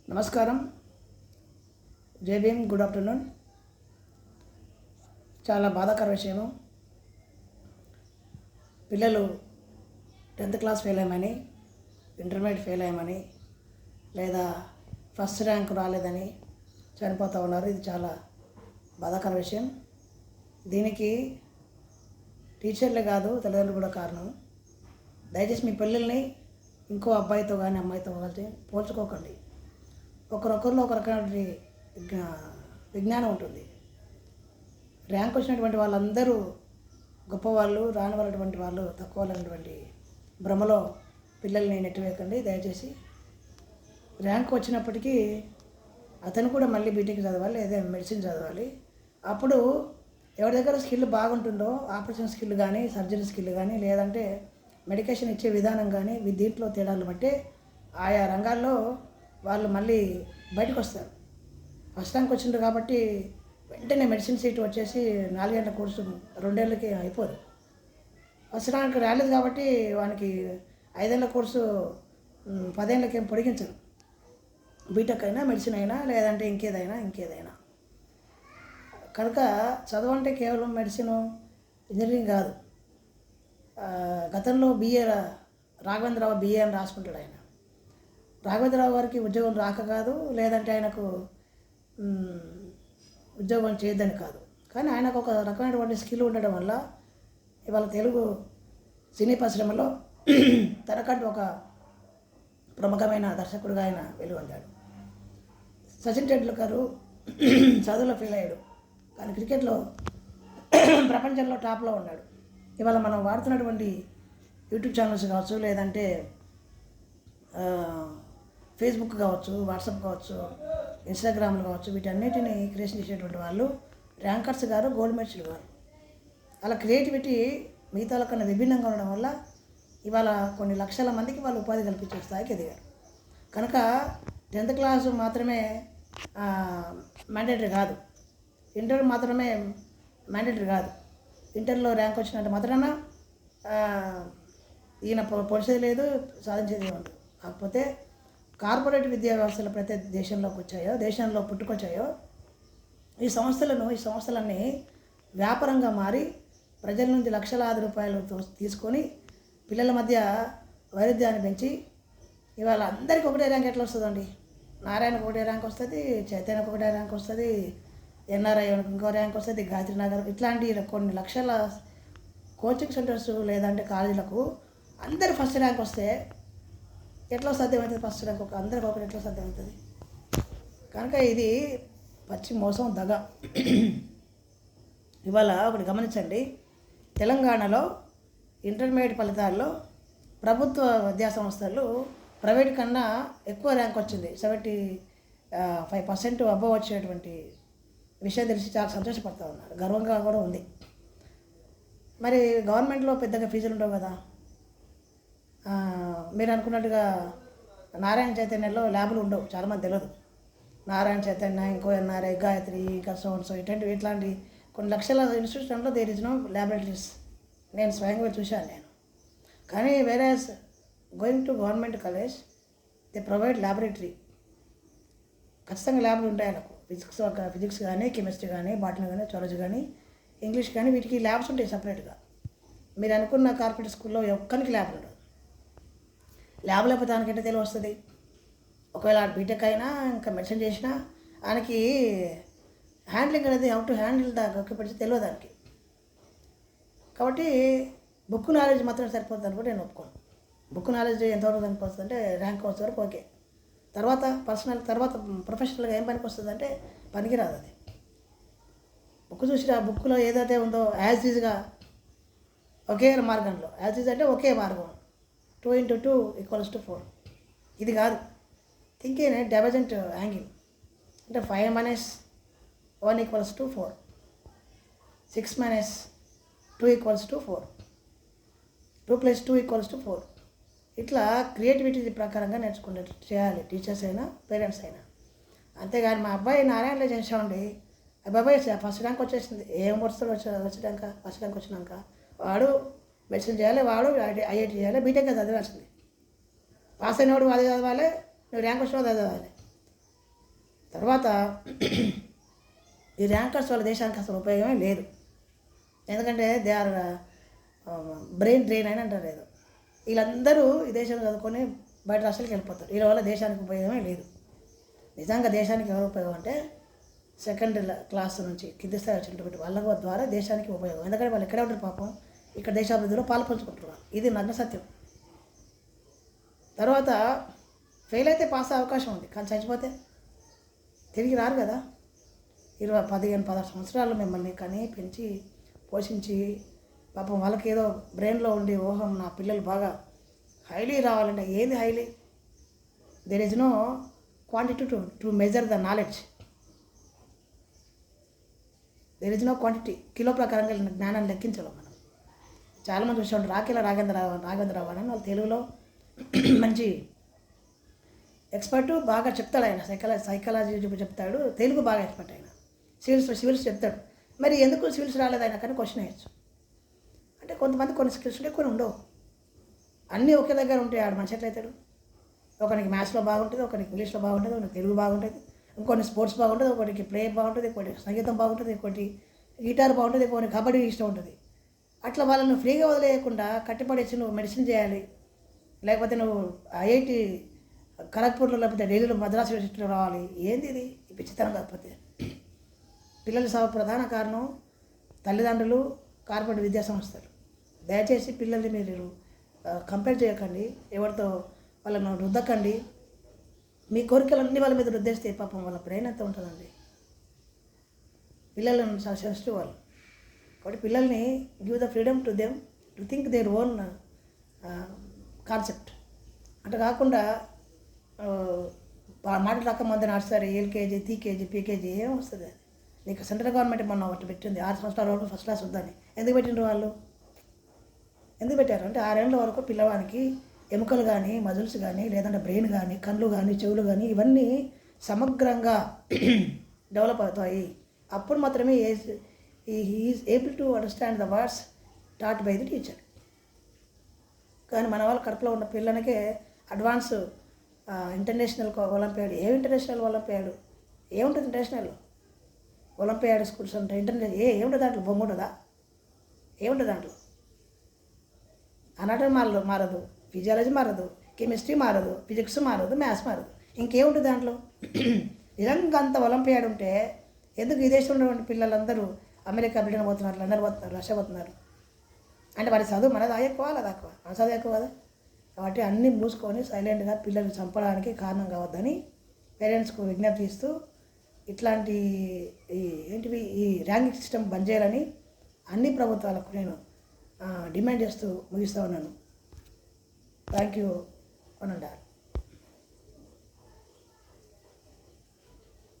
నమస్కారం. జై Bhim. Good afternoon. చాలా బాధాకర విషయము. పిల్లలు 10th క్లాస్ ఫెయిల్ అయ్యమని, ఇంటర్మీడియట్ ఫెయిల్ అయ్యమని, లేదా ఫస్ట్ ర్యాంక్ రాలేదని చనిపోతూ ఉన్నారు. ఇది చాలా బాధాకర విషయం. దీనికి టీచర్లే కాదు, తల్లిదండ్రులు కూడా కారణం. దయచేసి మీ పిల్లల్ని ఇంకో అబ్బాయితో కానీ అమ్మాయితో కలిసి పోల్చుకోకండి. ఒకరొకరిలో ఒక రకమైన విజ్ఞానం ఉంటుంది. ర్యాంక్ వచ్చినటువంటి వాళ్ళందరూ గొప్పవాళ్ళు, రాని వాళ్ళటువంటి వాళ్ళు తక్కువ వాళ్ళటువంటి భ్రమలో పిల్లల్ని నెట్టివేయకండి దయచేసి. ర్యాంక్ వచ్చినప్పటికీ అతను కూడా మళ్ళీ బీటెక్ చదవాలి, లేదా మెడిసిన్ చదవాలి. అప్పుడు ఎవరి దగ్గర స్కిల్ బాగుంటుందో, ఆపరేషన్ స్కిల్ కానీ, సర్జరీ స్కిల్ కానీ, లేదంటే మెడికేషన్ ఇచ్చే విధానం కానీ, దీంట్లో తేడాలు బట్టి ఆయా రంగాల్లో వాళ్ళు మళ్ళీ బయటకు వస్తారు. ఫస్ట్ ర్యాంక్ వచ్చిండ్రు కాబట్టి వెంటనే మెడిసిన్ సీట్ వచ్చేసి 4 గంటల కోర్సు 2 ఏళ్ళకి అయిపోదు. ఫస్ట్ ర్యాంక్ రాలేదు కాబట్టి వానికి 5 ఏళ్ళ కోర్సు 10 ఏళ్ళకి ఏం పొడిగించరు. బీటెక్ అయినా, మెడిసిన్ అయినా, లేదంటే ఇంకేదైనా. కనుక చదువు అంటే కేవలం మెడిసిన్, ఇంజనీరింగ్ కాదు. గతంలో రాఘవేంద్రరావు బిఏ అని రాసుకుంటాడు ఆయన. రాఘవేంద్రరావు గారికి ఉద్యోగం రాక కాదు, లేదంటే ఆయనకు ఉద్యోగం చేయొద్దని కాదు, కానీ ఆయనకు ఒక రకమైనటువంటి స్కిల్ ఉండడం వల్ల ఇవాళ తెలుగు సినీ పరిశ్రమలో తనకంటూ ఒక ప్రముఖమైన దర్శకుడిగా ఆయన వెలువడ్డాడు. సచిన్ టెండూల్కర్ చదువులో ఫెయిల్ అయ్యాడు, కానీ క్రికెట్లో ప్రపంచంలో టాప్లో ఉన్నాడు. ఇవాళ మనం వాడుతున్నటువంటి యూట్యూబ్ ఛానల్స్ కావచ్చు, లేదంటే ఫేస్బుక్ కావచ్చు, వాట్సాప్ కావచ్చు, ఇన్స్టాగ్రామ్లు కావచ్చు, వీటన్నిటిని క్రియేషన్ చేసేటువంటి వాళ్ళు ర్యాంకర్స్ గారు, గోల్డ్ మెడల్స్ గారు. అలా క్రియేటివిటీ మిగతా కన్నా విభిన్నంగా ఉండడం వల్ల ఇవాళ కొన్ని లక్షల మందికి వాళ్ళు ఉపాధి కల్పించే స్థాయికి ఎదిగారు. కనుక 10th క్లాసు మాత్రమే మ్యాండేటరీ కాదు, ఇంటర్ మాత్రమే మ్యాండేటరీ కాదు. ఇంటర్లో ర్యాంక్ వచ్చినంత మాత్రాన ఈయన పొడిచేది లేదు, సాధించేది ఉండదు. కాకపోతే కార్పొరేట్ విద్యా వ్యవస్థలు ప్రతి దేశంలో పుట్టుకొచ్చాయో ఈ సంస్థలన్నీ వ్యాపారంగా మారి ప్రజల నుంచి లక్షలాది రూపాయలు తీసుకొని పిల్లల మధ్య వైరుధ్యాన్ని పెంచి ఇవాళ అందరికీ ఒకటే ర్యాంక్ ఎట్లా వస్తుందండి? నారాయణకు ఒకటే ర్యాంక్ వస్తుంది, చైతన్యకు ఒకటే ర్యాంక్ వస్తుంది, ఎన్ఆర్ఐ ఇంకో ర్యాంక్ వస్తుంది, గాయత్రి నగర్, ఇట్లాంటి కొన్ని లక్షల కోచింగ్ సెంటర్స్ లేదంటే కాలేజీలకు అందరు ఫస్ట్ ర్యాంక్ వస్తే ఎట్లా సాధ్యమవుతుంది? ఫస్ట్ ర్యాంక్ అందరికి ఒకటి ఎట్లా సాధ్యమవుతుంది? కనుక ఇది పచ్చి మోసం, దగ. ఇవాళ ఒకటి గమనించండి, తెలంగాణలో ఇంటర్మీడియట్ ఫలితాల్లో ప్రభుత్వ విద్యా సంస్థలు ప్రైవేట్ కన్నా ఎక్కువ ర్యాంక్ వచ్చింది. 75% అబవ్ వచ్చేటువంటి విషయం తెలిసి చాలా సంతోషపడుతూ ఉన్నారు, గర్వంగా కూడా ఉంది. మరి గవర్నమెంట్లో పెద్దగా ఫీజులు ఉండవు కదా. మీరు అనుకున్నట్టుగా నారాయణ చైతన్యలో ల్యాబులు ఉండవు, చాలామంది తెలియదు. నారాయణ చైతన్య, ఇంకో ఎన్ఆర్ఐ, గాయత్రి, ఇంకా ఇట్లాంటి కొన్ని లక్షల ఇన్స్టిట్యూషన్లో దేర్ ఇస్ నో ల్యాబొరేటరీస్. నేను స్వయంగా చూశాను నేను. కానీ వేరే going to government college they provide laboratory. ఖచ్చితంగా ల్యాబ్లు ఉంటాయి ఆయనకు. ఫిజిక్స్ కానీ, కెమిస్ట్రీ కానీ, బాటనీ కానీ, జువాలజీ కానీ, ఇంగ్లీష్ కానీ, వీటికి ల్యాబ్స్ ఉంటాయి సపరేట్గా. మీరు అనుకున్న కార్పొరేట్ స్కూల్లో ఒక్కరికి ల్యాబ్ ఉండదు. ల్యాబ్ లేకపోతే దానికంటే తెలివి వస్తుంది. ఒకవేళ బీటెక్ అయినా ఇంకా మెడిసిన్ చేసినా ఆయనకి హ్యాండ్లింగ్ అనేది హౌ టు హ్యాండిల్ దాకా తెలియదు దానికి. కాబట్టి బుక్ నాలెడ్జ్ మాత్రం సరిపోతుంది అని కూడా నేను ఒప్పుకోను. బుక్ నాలెడ్జ్ ఎంతవరకు సరిపోతుంది అంటే ర్యాంక్ వచ్చే వరకు ఓకే. తర్వాత ప్రొఫెషనల్గా ఏం పనికి వస్తుంది అంటే పనికిరాదు అది. బుక్ చూసి ఆ బుక్లో ఏదైతే ఉందో యాజ్ ఈజ్గా ఒకే మార్గంలో, యాజ్ ఈజ్ అంటే ఒకే మార్గం, 2 × 2 = 4. ఇది కాదు. Think in divergent angle. అంటే 5 - 1 = 4, 6 - 2 = 4, 2 + 2 = 4. ఇట్లా క్రియేటివిటీ ప్రకారంగా నేర్చుకునేట్టు చేయాలి టీచర్స్ అయినా, పేరెంట్స్ అయినా. అంతేగాని మా అబ్బాయి నారాయణలో చేసామండి, అబ్బాయి ఫస్ట్ ర్యాంక్ వచ్చేసింది, ఏం వస్తుంది ఫస్ట్ ర్యాంక్ వచ్చినాక వాడు మెడిసిన్ చేయాలి, వాడు ఐఐటి చేయాలి, బీటెక్ చదివాల్సింది. పాస్ అయినవాడు అదే చదవాలి, నువ్వు ర్యాంక్ వచ్చినావు అదే చదవాలి. తర్వాత ఈ ర్యాంకర్స్ వల్ల దేశానికి అసలు ఉపయోగమే లేదు. ఎందుకంటే దే ఆర్ బ్రెయిన్ డ్రైన్ అని అంటారు ఏదో. వీళ్ళందరూ ఈ దేశంలో చదువుకొని బయట రాష్ట్రాలకు వెళ్ళిపోతారు. వీళ్ళ వల్ల దేశానికి ఉపయోగమే లేదు. నిజంగా దేశానికి ఎవరు ఉపయోగం అంటే సెకండ్ క్లాస్ నుంచి కింది స్థాయి వచ్చినటువంటి వాళ్ళ ద్వారా దేశానికి ఉపయోగం. ఎందుకంటే వాళ్ళు ఎక్కడే ఉంటారు పాపం, ఇక్కడ దేశాభివృద్ధిలో పాల్పంచుకుంటున్నారు. ఇది నగ్న సత్యం. తర్వాత ఫెయిల్ అయితే పాస్ అయ్యే అవకాశం ఉంది, కానీ చచ్చిపోతే తిరిగి రారు కదా. 15-16 సంవత్సరాలు మిమ్మల్ని కని పెంచి పోషించి పాపం వాళ్ళకి ఏదో బ్రెయిన్లో ఉండి ఊహం నా పిల్లలు బాగా హైలీ రావాలంటే ఏంది highly? There is no quantity to measure the knowledge. There is no quantity. Kilo ప్రకారంగా జ్ఞానాన్ని లెక్కించలేం మనం. చాలామంది చూసి ఉంటారు రాకేలా రాఘవేంద్రరావు అని వాళ్ళు తెలుగులో మంచి ఎక్స్పర్టు, బాగా చెప్తాడు ఆయన. సైకాలజీ చెప్తాడు, తెలుగు బాగా ఎక్స్పర్ట్ ఆయన. సివిల్స్ చెప్తాడు. మరి ఎందుకు సివిల్స్ రాలేదు ఆయన కానీ క్వశ్చన్ వేయచ్చు. అంటే కొంతమంది కొన్ని స్కిల్స్ ఉంటే కొన్ని ఉండవు. అన్నీ ఒకే దగ్గర ఉంటాయి. ఆడు మనిషి ఎట్లయితాడు? ఒకరికి మ్యాథ్స్లో బాగుంటుంది, ఒకరికి ఇంగ్లీష్లో బాగుంటుంది, ఒకరికి తెలుగు బాగుంటుంది, ఇంకొన్ని స్పోర్ట్స్ బాగుంటుంది, ఒకరికి ప్లే బాగుంటుంది, ఇంకోటి సంగీతం బాగుంటుంది, ఇంకోటి గిటార్ బాగుంటుంది, ఇంకోటి కబడ్డీ ఇష్టం ఉంటుంది. అట్లా వాళ్ళను ఫ్రీగా వదిలేయకుండా కట్టిపడేసి నువ్వు మెడిసిన్ చేయాలి, లేకపోతే నువ్వు ఐఐటి ఖరగ్పూర్లో లేకపోతే ఢిల్లీలో మద్రాసు యూనివర్సిటీలో రావాలి. ఏంది ఇది? ఈ పిచ్చితనం కాకపోతే. పిల్లల సాగు ప్రధాన కారణం తల్లిదండ్రులు, కార్పొరేట్ విద్యా సంస్థలు. దయచేసి పిల్లల్ని మీరు కంపేర్ చేయకండి, ఎవరితో వాళ్ళను రుద్దకండి. మీ కోరికలన్నీ వాళ్ళ మీద రుద్దేస్తే పాపం వాళ్ళ బ్రెయిన్ ఎంత ఉంటుందండి. పిల్లలను సెన్సిటివ్ వాళ్ళు కాబట్టి పిల్లల్ని give the freedom to them to think their own concept. అట్లా కాకుండా మాటలు రాకముందే నడుస్తారు ఎల్కేజీ, టీకేజీ, పీకేజీ ఏం వస్తుంది? నీకు సెంట్రల్ గవర్నమెంట్ మొన్న ఒకటి పెట్టింది 6 సంవత్సరాల వరకు ఫస్ట్ క్లాస్ వద్దని. ఎందుకు పెట్టిండ్రు వాళ్ళు? ఎందుకు పెట్టారు అంటే 6 ఏళ్ళ వరకు పిల్లవానికి ఎముకలు కానీ, మజిల్స్ కానీ, లేదంటే బ్రెయిన్ కానీ, కళ్ళు కానీ, చెవులు కానీ ఇవన్నీ సమగ్రంగా డెవలప్ అవుతాయి. అప్పుడు మాత్రమే is able to understand the words taught by the teacher. కానీ మన వాళ్ళ కడుపులో ఉన్న పిల్లలకే advance international olympiad. International olympiad ఏముంటుంది? ఇంటర్నేషనల్ ఒలింపియాడ్ స్కూల్స్ ఉంటాయి. ఇంటర్నేషనల్ ఏముంటుంది దాంట్లో? బొమ్మ ఉంటుందా? ఏముంటుంది దాంట్లో? అనాటమీ మారదు, ఫిజియాలజీ మారదు, కెమిస్ట్రీ మారదు, ఫిజిక్స్ మారదు, మ్యాథ్స్ మారదు. ఇంకేముంటుంది దాంట్లో? నిజంగా అంత ఒలింపియాడ్ ఉంటే ఎందుకు ఈ దేశంలో ఉన్నటువంటి పిల్లలందరూ అమెరికా, బ్రిటన్ పోతున్నారు, లండన్ పోతున్నారు, రష్యా పోతున్నారు? అంటే వారి చదువు మనది ఎక్కువ, అది తక్కువ? మన చదువు ఎక్కువ కదా. కాబట్టి అన్నీ మూసుకొని సైలెంట్గా పిల్లలు చంపడానికి కారణం కావద్దని పేరెంట్స్కు విజ్ఞప్తి ఇస్తూ ఇట్లాంటి ఈ ర్యాంకింగ్ సిస్టమ్ బంద్ చేయాలని అన్ని ప్రభుత్వాలకు నేను డిమాండ్ చేస్తూ ముగిస్తూ ఉన్నాను. Thank you. One and all.